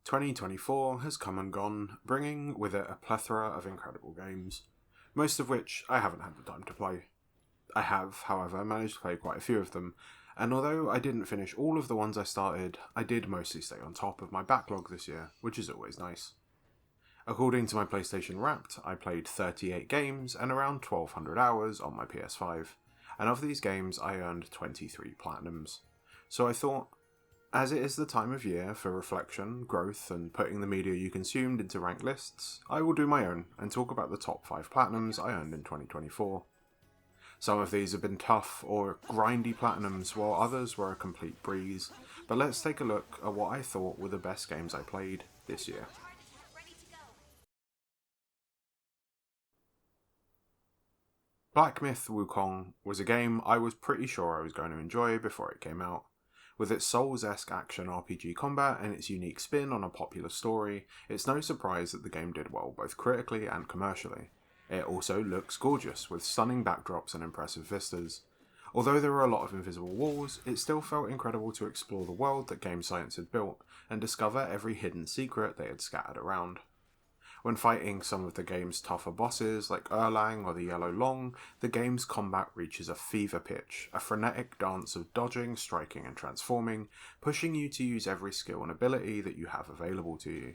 2024 has come and gone, bringing with it a plethora of incredible games, most of which I haven't had the time to play. I have, however, managed to play quite a few of them, and although I didn't finish all of the ones I started, I did mostly stay on top of my backlog this year, which is always nice. According to my PlayStation Wrapped, I played 38 games and around 1200 hours on my PS5, and of these games I earned 23 platinums. So I thought, as it is the time of year for reflection, growth, and putting the media you consumed into ranked lists, I will do my own and talk about the top 5 platinums I earned in 2024. Some of these have been tough or grindy platinums, while others were a complete breeze, but let's take a look at what I thought were the best games I played this year. Black Myth: Wukong was a game I was pretty sure I was going to enjoy before it came out. With its Souls-esque action RPG combat and its unique spin on a popular story, it's no surprise that the game did well both critically and commercially. It also looks gorgeous, with stunning backdrops and impressive vistas. Although there were a lot of invisible walls, it still felt incredible to explore the world that Game Science had built and discover every hidden secret they had scattered around. When fighting some of the game's tougher bosses like Erlang or the Yellow Long, the game's combat reaches a fever pitch, a frenetic dance of dodging, striking and transforming, pushing you to use every skill and ability that you have available to you.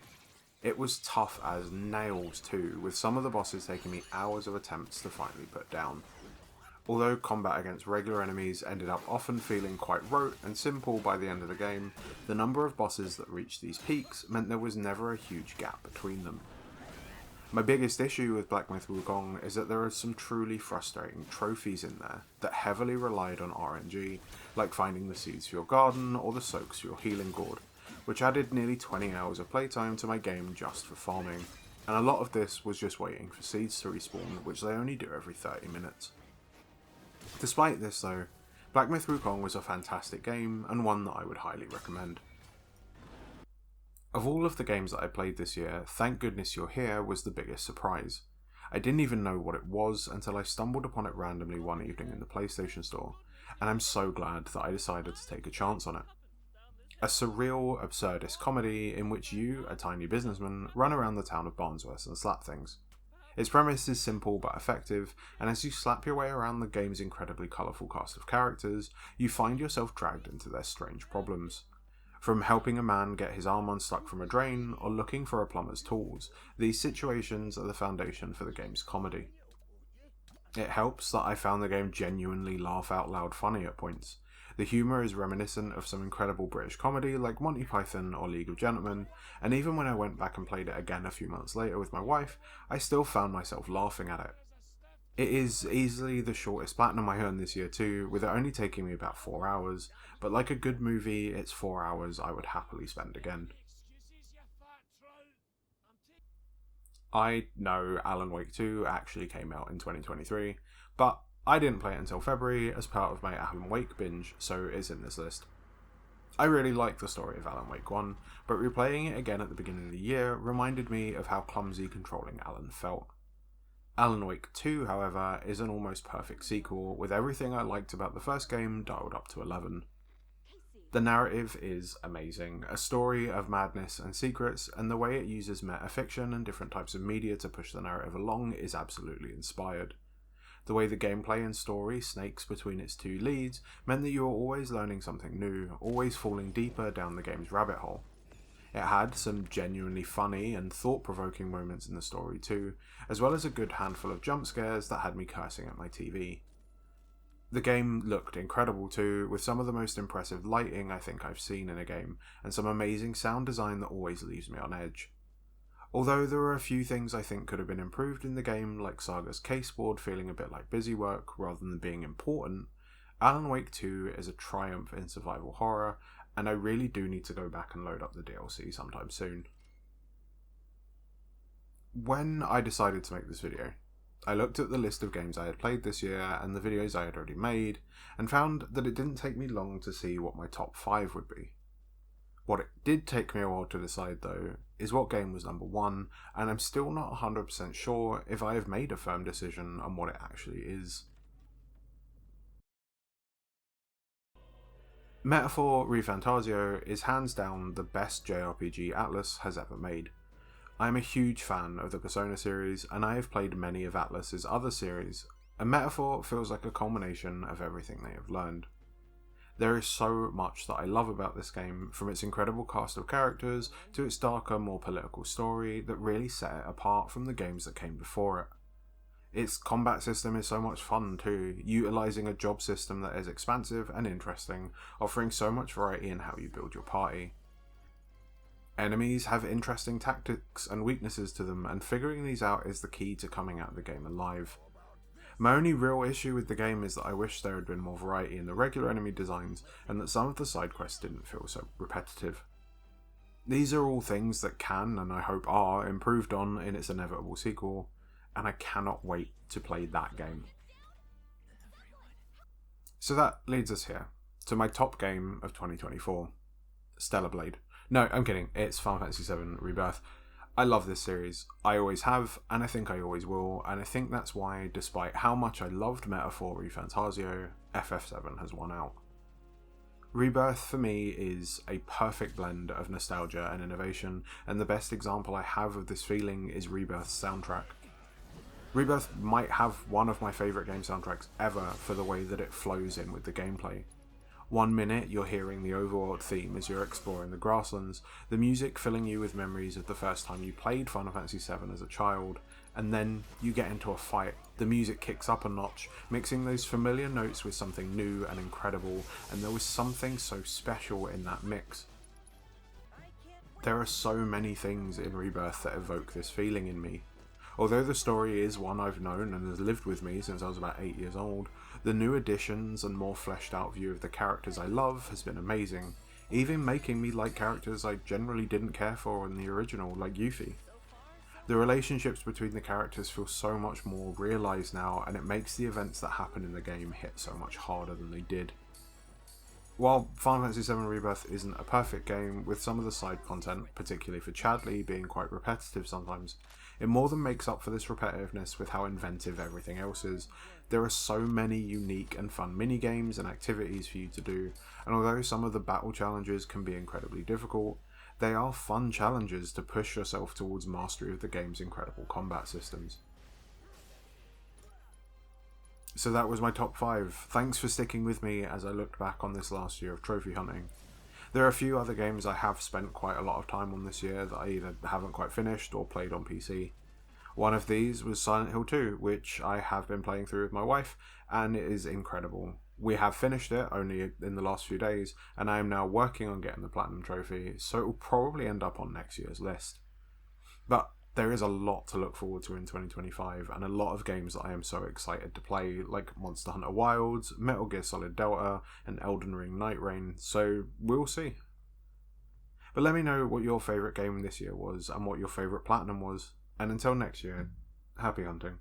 It was tough as nails too, with some of the bosses taking me hours of attempts to finally put down. Although combat against regular enemies ended up often feeling quite rote and simple by the end of the game, the number of bosses that reached these peaks meant there was never a huge gap between them. My biggest issue with Black Myth: Wukong is that there are some truly frustrating trophies in there that heavily relied on RNG, like finding the seeds for your garden or the soaks for your healing gourd, which added nearly 20 hours of playtime to my game just for farming, and a lot of this was just waiting for seeds to respawn, which they only do every 30 minutes. Despite this though, Black Myth: Wukong was a fantastic game and one that I would highly recommend. Of all of the games that I played this year, Thank Goodness You're Here was the biggest surprise. I didn't even know what it was until I stumbled upon it randomly one evening in the PlayStation Store, and I'm so glad that I decided to take a chance on it. A surreal, absurdist comedy in which you, a tiny businessman, run around the town of Barnsworth and slap things. Its premise is simple but effective, and as you slap your way around the game's incredibly colourful cast of characters, you find yourself dragged into their strange problems. From helping a man get his arm unstuck from a drain, or looking for a plumber's tools, these situations are the foundation for the game's comedy. It helps that I found the game genuinely laugh out loud funny at points. The humour is reminiscent of some incredible British comedy like Monty Python or League of Gentlemen, and even when I went back and played it again a few months later with my wife, I still found myself laughing at it. It is easily the shortest platinum I earned this year too, with it only taking me about 4 hours, but like a good movie, it's 4 hours I would happily spend again. I know Alan Wake 2 actually came out in 2023, but I didn't play it until February as part of my Alan Wake binge, so it's in this list. I really like the story of Alan Wake 1, but replaying it again at the beginning of the year reminded me of how clumsy controlling Alan felt. Alan Wake 2, however, is an almost perfect sequel, with everything I liked about the first game dialed up to 11. The narrative is amazing, a story of madness and secrets, and the way it uses metafiction and different types of media to push the narrative along is absolutely inspired. The way the gameplay and story snakes between its two leads meant that you were always learning something new, always falling deeper down the game's rabbit hole. It had some genuinely funny and thought-provoking moments in the story too, as well as a good handful of jump scares that had me cursing at my TV. The game looked incredible too, with some of the most impressive lighting I think I've seen in a game, and some amazing sound design that always leaves me on edge. Although there are a few things I think could have been improved in the game, like Saga's caseboard feeling a bit like busy work rather than being important, Alan Wake 2 is a triumph in survival horror, and I really do need to go back and load up the DLC sometime soon. When I decided to make this video, I looked at the list of games I had played this year and the videos I had already made, and found that it didn't take me long to see what my top 5 would be. What it did take me a while to decide though, is what game was number 1, and I'm still not 100% sure if I have made a firm decision on what it actually is. Metaphor ReFantazio is hands down the best JRPG Atlus has ever made. I am a huge fan of the Persona series, and I have played many of Atlus's other series, and Metaphor feels like a culmination of everything they have learned. There is so much that I love about this game, from its incredible cast of characters to its darker, more political story that really set it apart from the games that came before it. Its combat system is so much fun too, utilising a job system that is expansive and interesting, offering so much variety in how you build your party. Enemies have interesting tactics and weaknesses to them, and figuring these out is the key to coming out of the game alive. My only real issue with the game is that I wish there had been more variety in the regular enemy designs, and that some of the side quests didn't feel so repetitive. These are all things that can, and I hope are, improved on in its inevitable sequel, and I cannot wait to play that game. So that leads us here, to my top game of 2024, Stellar Blade. No, I'm kidding, it's Final Fantasy VII Rebirth. I love this series. I always have, and I think I always will, and I think that's why, despite how much I loved Metaphor ReFantazio, FF7 has won out. Rebirth for me is a perfect blend of nostalgia and innovation, and the best example I have of this feeling is Rebirth's soundtrack. Rebirth might have one of my favourite game soundtracks ever for the way that it flows in with the gameplay. 1 minute you're hearing the overworld theme as you're exploring the grasslands, the music filling you with memories of the first time you played Final Fantasy VII as a child, and then you get into a fight, the music kicks up a notch, mixing those familiar notes with something new and incredible, and there was something so special in that mix. There are so many things in Rebirth that evoke this feeling in me. Although the story is one I've known and has lived with me since I was about 8 years old, the new additions and more fleshed out view of the characters I love has been amazing, even making me like characters I generally didn't care for in the original, like Yuffie. The relationships between the characters feel so much more realised now, and it makes the events that happen in the game hit so much harder than they did. While Final Fantasy VII Rebirth isn't a perfect game, with some of the side content, particularly for Chadley, being quite repetitive sometimes, it more than makes up for this repetitiveness with how inventive everything else is. There are so many unique and fun minigames and activities for you to do, and although some of the battle challenges can be incredibly difficult, they are fun challenges to push yourself towards mastery of the game's incredible combat systems. So that was my top 5. Thanks for sticking with me as I looked back on this last year of trophy hunting. There are a few other games I have spent quite a lot of time on this year that I either haven't quite finished or played on PC. One of these was Silent Hill 2, which I have been playing through with my wife, and it is incredible. We have finished it only in the last few days, and I am now working on getting the Platinum Trophy, so it will probably end up on next year's list. But there is a lot to look forward to in 2025, and a lot of games that I am so excited to play, like Monster Hunter Wilds, Metal Gear Solid Delta, and Elden Ring Night Rain, so we'll see. But let me know what your favourite game this year was, and what your favourite Platinum was, and until next year, happy hunting.